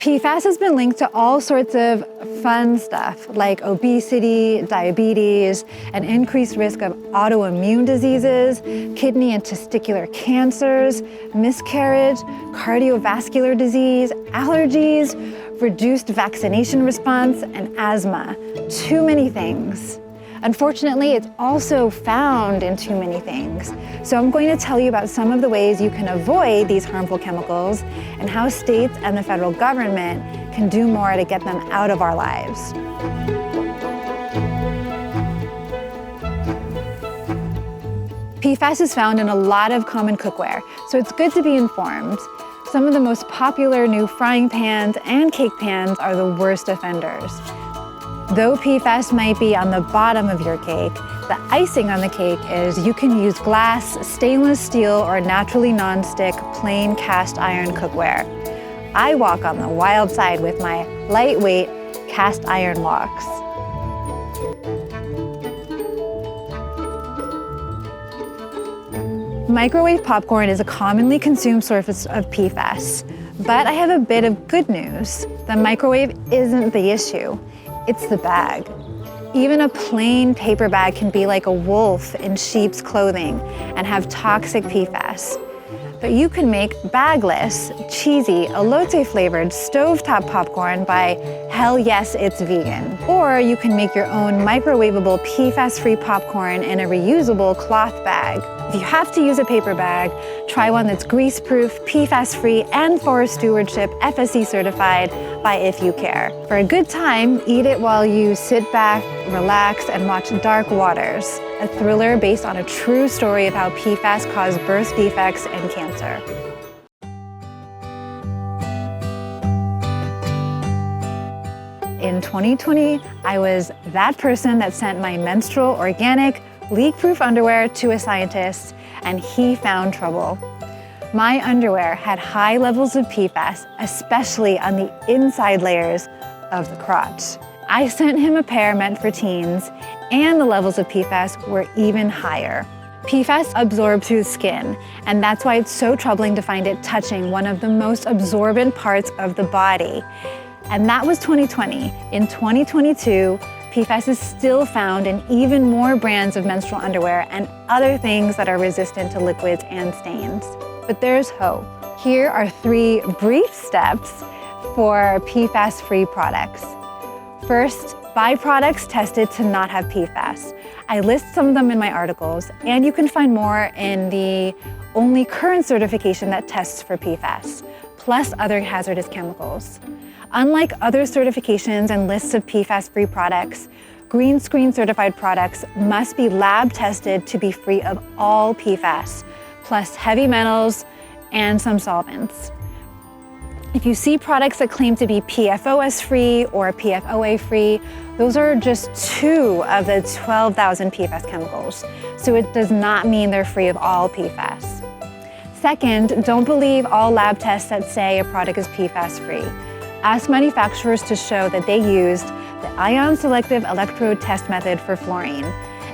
PFAS has been linked to all sorts of fun stuff like obesity, diabetes, an increased risk of autoimmune diseases, kidney and testicular cancers, miscarriage, cardiovascular disease, allergies, reduced vaccination response, and asthma. Too many things. Unfortunately, it's also found in too many things. So I'm going to tell you about some of the ways you can avoid these harmful chemicals and how states and the federal government can do more to get them out of our lives. PFAS is found in a lot of common cookware, so it's good to be informed. Some of the most popular new frying pans and cake pans are the worst offenders. Though PFAS might be on the bottom of your cake, the icing on the cake is you can use glass, stainless steel, or naturally non-stick plain cast iron cookware. I walk on the wild side with my lightweight cast iron woks. Microwave popcorn is a commonly consumed source of PFAS, but I have a bit of good news. The microwave isn't the issue. It's the bag. Even a plain paper bag can be like a wolf in sheep's clothing and have toxic PFAS. But you can make bagless, cheesy, elote-flavored stovetop popcorn by Hell Yes, It's Vegan. Or you can make your own microwavable PFAS-free popcorn in a reusable cloth bag. If you have to use a paper bag, try one that's grease-proof, PFAS-free, and Forest Stewardship FSC certified by If You Care. For a good time, eat it while you sit back, relax, and watch Dark Waters, a thriller based on a true story of how PFAS cause birth defects and cancer. In 2020, I was that person that sent my menstrual organic, leak-proof underwear to a scientist, and he found trouble. My underwear had high levels of PFAS, especially on the inside layers of the crotch. I sent him a pair meant for teens, and the levels of PFAS were even higher. PFAS absorb through the skin, and that's why it's so troubling to find it touching one of the most absorbent parts of the body. And that was 2020. In 2022, PFAS is still found in even more brands of menstrual underwear and other things that are resistant to liquids and stains. But there's hope. Here are 3 brief steps for PFAS-free products. First, buy products tested to not have PFAS. I list some of them in my articles, and you can find more in the only current certification that tests for PFAS, plus other hazardous chemicals. Unlike other certifications and lists of PFAS-free products, Green Screen certified products must be lab tested to be free of all PFAS, plus heavy metals and some solvents. If you see products that claim to be PFOS-free or PFOA-free, those are just 2 of the 12,000 PFAS chemicals, so it does not mean they're free of all PFAS. Second, don't believe all lab tests that say a product is PFAS-free. Ask manufacturers to show that they used the ion selective electrode test method for fluorine,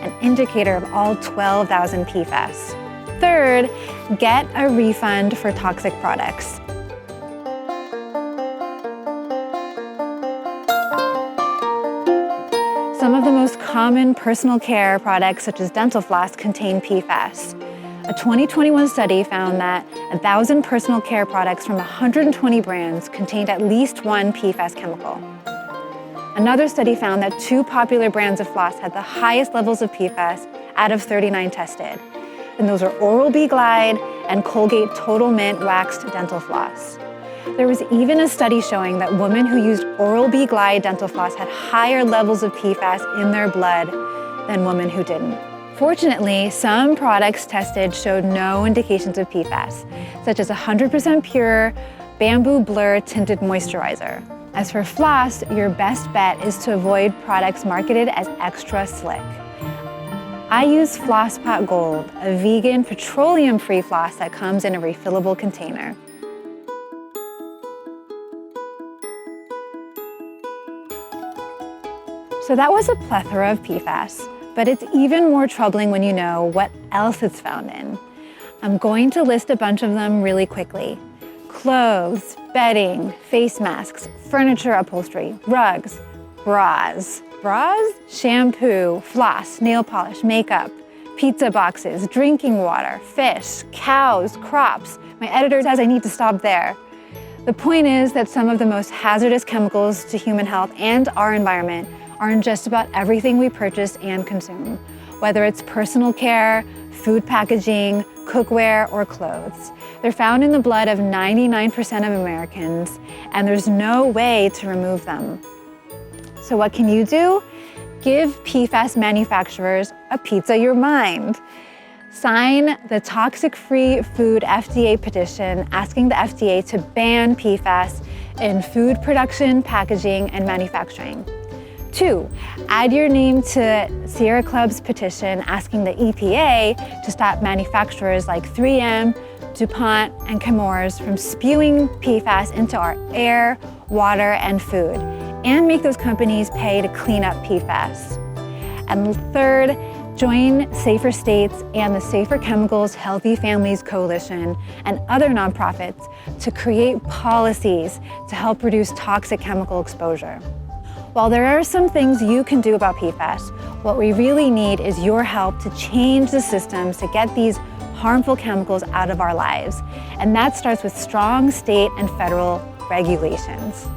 an indicator of all 12,000 PFAS. Third, get a refund for toxic products. Some of the most common personal care products, such as dental floss, contain PFAS. A 2021 study found that 1,000 personal care products from 120 brands contained at least 1 PFAS chemical. Another study found that 2 popular brands of floss had the highest levels of PFAS out of 39 tested, and those are Oral-B Glide and Colgate Total Mint Waxed Dental Floss. There was even a study showing that women who used Oral-B Glide dental floss had higher levels of PFAS in their blood than women who didn't. Fortunately, some products tested showed no indications of PFAS, such as 100% pure Bamboo Blur Tinted Moisturizer. As for floss, your best bet is to avoid products marketed as extra slick. I use Floss Pot Gold, a vegan, petroleum-free floss that comes in a refillable container. So that was a plethora of PFAS. But it's even more troubling when you know what else it's found in. I'm going to list a bunch of them really quickly. Clothes, bedding, face masks, furniture upholstery, rugs, bras, shampoo, floss, nail polish, makeup, pizza boxes, drinking water, fish, cows, crops. My editor says I need to stop there. The point is that some of the most hazardous chemicals to human health and our environment are in just about everything we purchase and consume, whether it's personal care, food packaging, cookware, or clothes. They're found in the blood of 99% of Americans, and there's no way to remove them. So what can you do? Give PFAS manufacturers a piece of your mind. Sign the Toxic-Free Food FDA petition asking the FDA to ban PFAS in food production, packaging, and manufacturing. 2, add your name to Sierra Club's petition asking the EPA to stop manufacturers like 3M, DuPont, and Chemours from spewing PFAS into our air, water, and food, and make those companies pay to clean up PFAS. And 3rd, join Safer States and the Safer Chemicals Healthy Families Coalition and other nonprofits to create policies to help reduce toxic chemical exposure. While there are some things you can do about PFAS, what we really need is your help to change the systems to get these harmful chemicals out of our lives. And that starts with strong state and federal regulations.